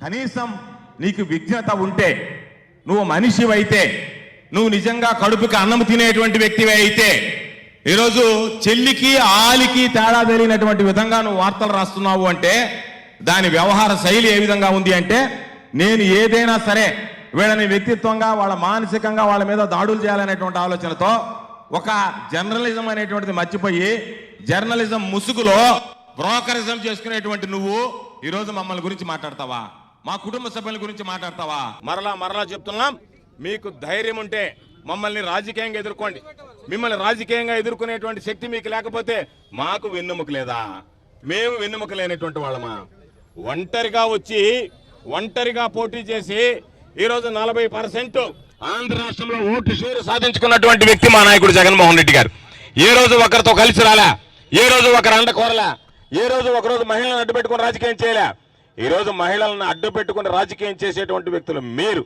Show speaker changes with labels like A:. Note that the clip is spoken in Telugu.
A: కనీసం నీకు విజ్ఞత ఉంటే, నువ్వు మనిషివైతే, నువ్వు నిజంగా కడుపుకి అన్నం తినేటువంటి వ్యక్తివి అయితే, ఈరోజు చెల్లికి ఆలికి తేడా తెలియనటువంటి విధంగా నువ్వు వార్తలు రాస్తున్నావు అంటే దాని వ్యవహార శైలి ఏ విధంగా ఉంది అంటే, నేను ఏదైనా సరే వీళ్ళని వ్యక్తిత్వంగా, వాళ్ళ మానసికంగా వాళ్ళ మీద దాడులు చేయాలనేటువంటి ఆలోచనతో ఒక జర్నలిజం అనేటువంటిది మర్చిపోయి జర్నలిజం ముసుగులో బ్రోకరిజం చేసుకునేటువంటి నువ్వు ఈరోజు మమ్మల్ని గురించి మాట్లాడతావా? మా కుటుంబ సభ్యుల గురించి మాట్లాడతావా? మరలా చెప్తున్నాం, మీకు ధైర్యం ఉంటే మమ్మల్ని రాజకీయంగా ఎదుర్కోండి. మిమ్మల్ని రాజకీయంగా ఎదుర్కొనేటువంటి శక్తి మీకు లేకపోతే మాకు వెన్నెముక లేదా? మేము వెన్నెముక లేనటువంటి వాళ్ళమా? ఒంటరిగా వచ్చి ఒంటరిగా పోటీ చేసి ఈరోజు 40% ఆంధ్ర రాష్ట్రంలో ఓటు షేరు సాధించుకున్నటువంటి వ్యక్తి మా నాయకుడు జగన్మోహన్ రెడ్డి గారు. ఏ రోజు ఒకరితో కలిసి రాలా, ఏ రోజు ఒకరు అండ కోరలా, ఏ రోజు ఒకరోజు మహిళలను అడ్డు పెట్టుకుని రాజకీయం చేయలే. ఈ రోజు మహిళలను అడ్డు పెట్టుకుని రాజకీయం చేసేటువంటి వ్యక్తులు మీరు.